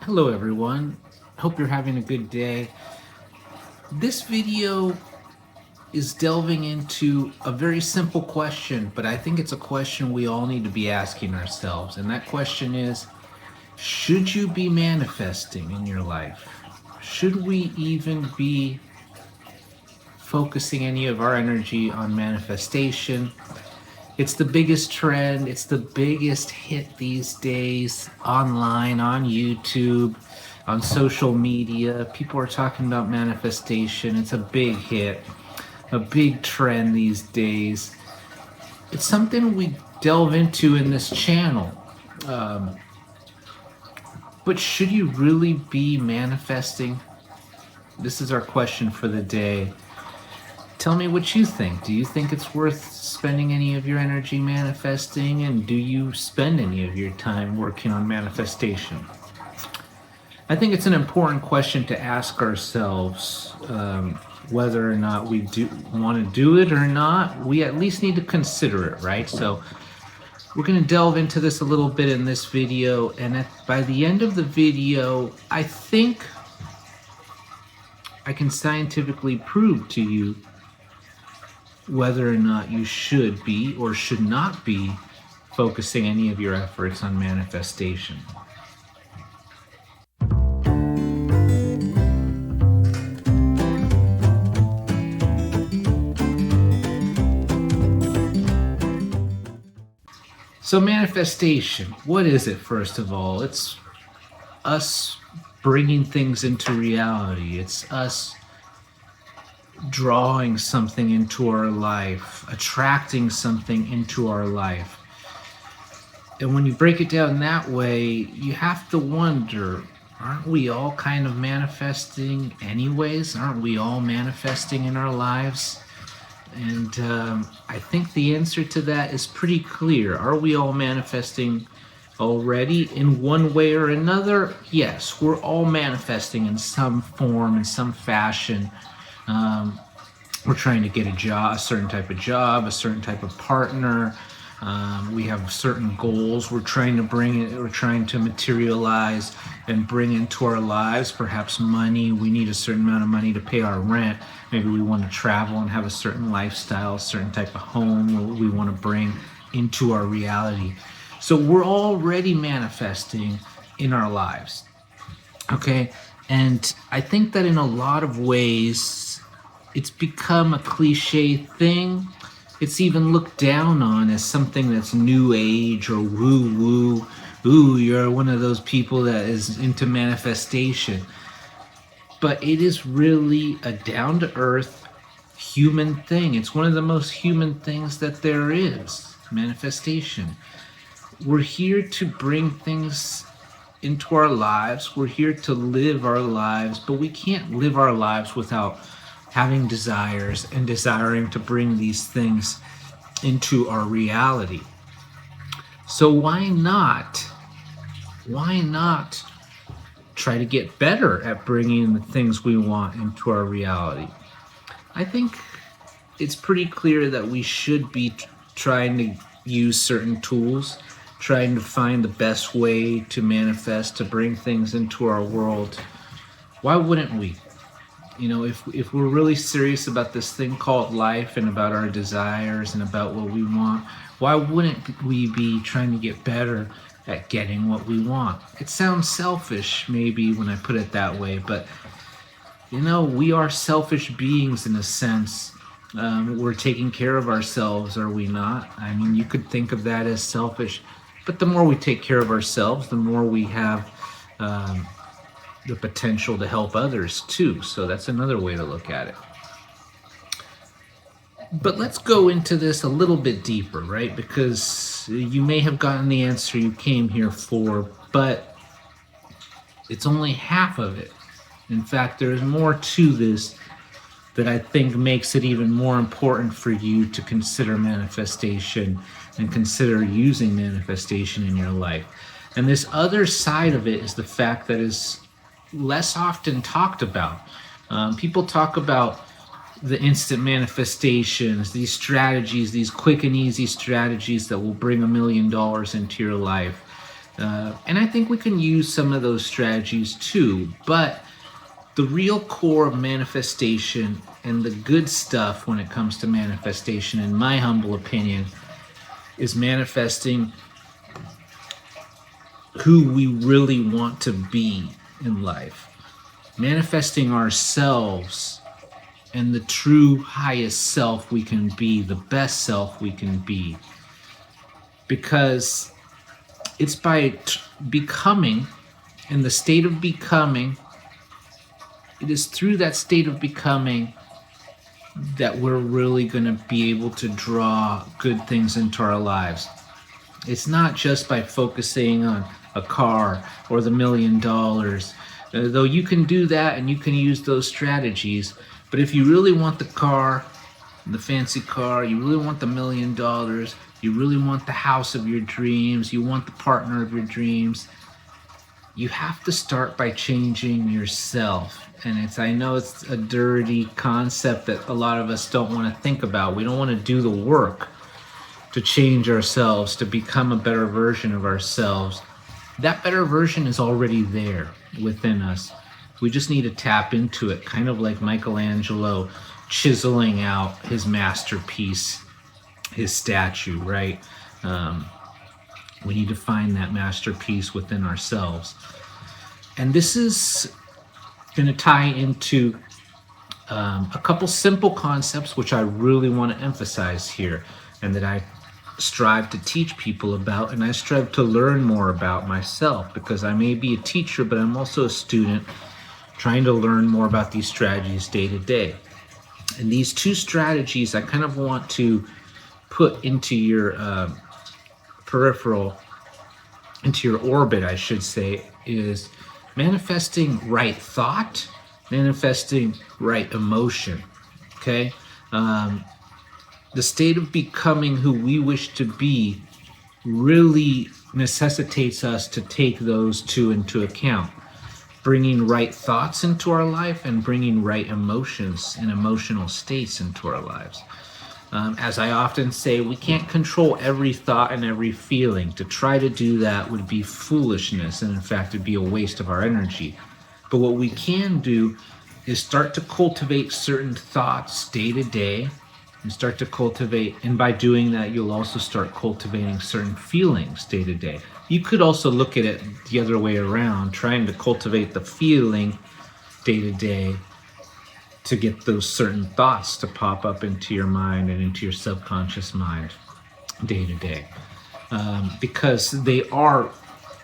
Hello everyone, hope you're having a good day. This video is delving into a very simple question, but I think it's a question we all need to be asking ourselves. And that question is, should you be manifesting in your life? Should we even be focusing any of our energy on manifestation? It's the biggest trend, it's the biggest hit these days online, on YouTube, on social media. People are talking about manifestation. It's a big hit, a big trend these days. It's something we delve into in this channel. Um, but should you really be manifesting? This is our question for the day. Tell me what you think. Do you think it's worth spending any of your energy manifesting? And do you spend any of your time working on manifestation? I think it's an important question to ask ourselves, whether or not we do want to do it or not. We at least need to consider it, right? So we're going to delve into this a little bit in this video. And by the end of the video, I think I can scientifically prove to you whether or not you should be or should not be focusing any of your efforts on manifestation. So manifestation, what is it first of all? It's us bringing things into reality. It's us drawing something into our life, attracting something into our life. And when you break it down that way, you have to wonder, aren't we all kind of manifesting anyways? Aren't we all manifesting in our lives? And I think the answer to that is pretty clear. Are we all manifesting already in one way or another? Yes, we're all manifesting in some form, in some fashion. We're trying to get a job, a certain type of job, a certain type of partner. We have certain goals we're trying to we're trying to materialize and bring into our lives. Perhaps money, we need a certain amount of money to pay our rent. Maybe we want to travel and have a certain lifestyle, a certain type of home we want to bring into our reality. So we're already manifesting in our lives. Okay? And I think that in a lot of ways, it's become a cliche thing. It's even looked down on as something that's new age or woo woo. Ooh, you're one of those people that is into manifestation. But it is really a down to earth human thing. It's one of the most human things that there is, manifestation. We're here to bring things into our lives. We're here to live our lives, but we can't live our lives without having desires and desiring to bring these things into our reality. So why not try to get better at bringing the things we want into our reality? I think it's pretty clear that we should be trying to use certain tools, trying to find the best way to manifest, to bring things into our world. Why wouldn't we? You know, if we're really serious about this thing called life and about our desires and about what we want, why wouldn't we be trying to get better at getting what we want? It sounds selfish maybe when I put it that way, but you know, we are selfish beings in a sense. We're taking care of ourselves, are we not? I mean, you could think of that as selfish, but the more we take care of ourselves, the more we have the potential to help others too. So that's another way to look at it. But let's go into this a little bit deeper, right? Because you may have gotten the answer you came here for, but it's only half of it. In fact, there's more to this that I think makes it even more important for you to consider manifestation and consider using manifestation in your life. And this other side of it is the fact that is less often talked about. People talk about the instant manifestations, these strategies, these quick and easy strategies that will bring $1 million into your life. And I think we can use some of those strategies too. But the real core of manifestation and the good stuff when it comes to manifestation, in my humble opinion, is manifesting who we really want to be in life. Manifesting ourselves and the true highest self we can be, the best self we can be. Because it's by becoming, in the state of becoming, it is through that state of becoming that we're really going to be able to draw good things into our lives. It's not just by focusing on a car or the $1 million, though you can do that and you can use those strategies. But if you really want the car, the fancy car, you really want the $1 million, you really want the house of your dreams, you want the partner of your dreams, you have to start by changing yourself. And I know it's a dirty concept that a lot of us don't want to think about. We don't want to do the work to change ourselves, to become a better version of ourselves. That better version is already there within us. We just need to tap into it, kind of like Michelangelo chiseling out his masterpiece, his statue, right? We need to find that masterpiece within ourselves. And this is going to tie into a couple simple concepts which I really want to emphasize here, and that I strive to teach people about, and I strive to learn more about myself, because I may be a teacher, but I'm also a student trying to learn more about these strategies day to day. And these two strategies I kind of want to put into your peripheral, into your orbit, I should say, is manifesting right thought, manifesting right emotion. Okay? The state of becoming who we wish to be really necessitates us to take those two into account. Bringing right thoughts into our life and bringing right emotions and emotional states into our lives. As I often say, we can't control every thought and every feeling. To try to do that would be foolishness, and in fact, it'd be a waste of our energy. But what we can do is start to cultivate certain thoughts day to day, and start to cultivate, and by doing that, you'll also start cultivating certain feelings day to day. You could also look at it the other way around, trying to cultivate the feeling day to day to get those certain thoughts to pop up into your mind and into your subconscious mind day to day. Because they are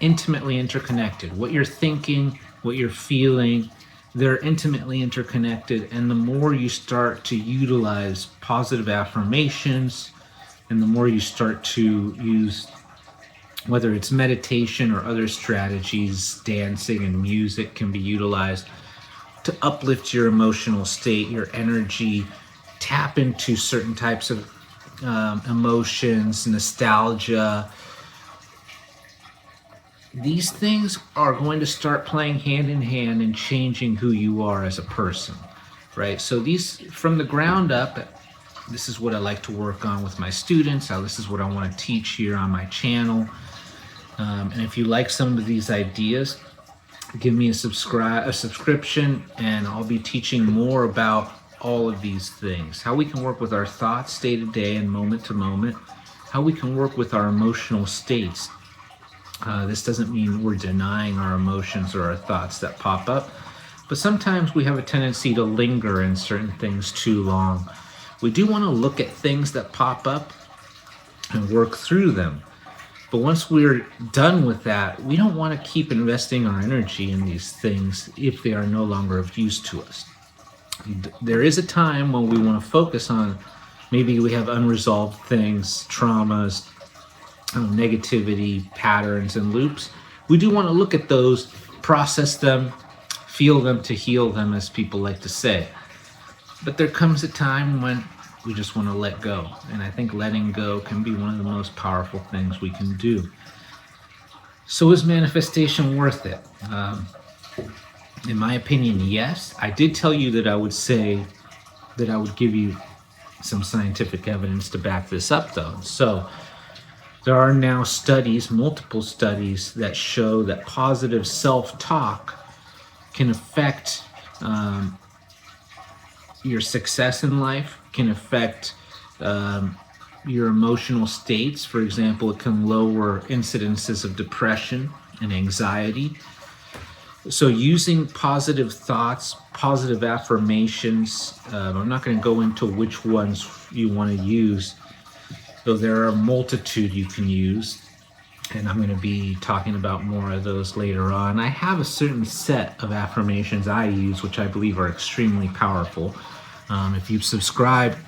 intimately interconnected. What you're thinking, what you're feeling, they're intimately interconnected. And the more you start to utilize positive affirmations, and the more you start to use, whether it's meditation or other strategies, dancing and music can be utilized to uplift your emotional state, your energy, tap into certain types of emotions, nostalgia. These things are going to start playing hand in hand in changing who you are as a person, right? So these, from the ground up, this is what I like to work on with my students. This is what I want to teach here on my channel. And if you like some of these ideas, give me a subscription, and I'll be teaching more about all of these things. How we can work with our thoughts day to day and moment to moment. How we can work with our emotional states. This doesn't mean we're denying our emotions or our thoughts that pop up, but sometimes we have a tendency to linger in certain things too long. We do want to look at things that pop up and work through them. But once we're done with that, we don't want to keep investing our energy in these things if they are no longer of use to us. There is a time when we want to focus on, maybe we have unresolved things, traumas, negativity, patterns, and loops. We do want to look at those, process them, feel them to heal them, as people like to say. But there comes a time when we just want to let go. And I think letting go can be one of the most powerful things we can do. So is manifestation worth it? In my opinion, yes. I did tell you that I would say that I would give you some scientific evidence to back this up, though. So There are now studies, multiple studies, that show that positive self-talk can affect your success in life, can affect your emotional states. For example, it can lower incidences of depression and anxiety. So using positive thoughts, positive affirmations, I'm not going to go into which ones you want to use, though there are a multitude you can use, and I'm going to be talking about more of those later on. I have a certain set of affirmations I use, which I believe are extremely powerful. If you subscribe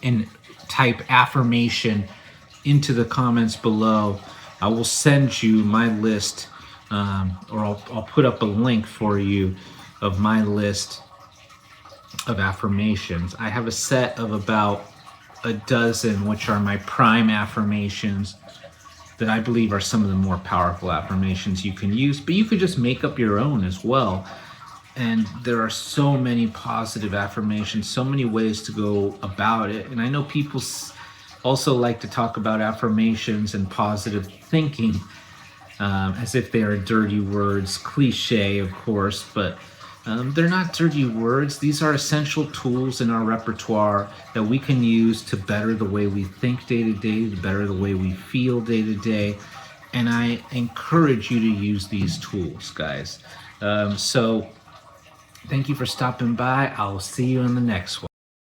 and type affirmation into the comments below, I will send you my list, or I'll put up a link for you of my list of affirmations. I have a set of about a dozen, which are my prime affirmations that I believe are some of the more powerful affirmations you can use, but you could just make up your own as well. And there are so many positive affirmations, so many ways to go about it. And I know people also like to talk about affirmations and positive thinking as if they are dirty words, cliche, of course, but they're not dirty words. These are essential tools in our repertoire that we can use to better the way we think day to day, to better the way we feel day to day. And I encourage you to use these tools, guys. So thank you for stopping by. I'll see you in the next one.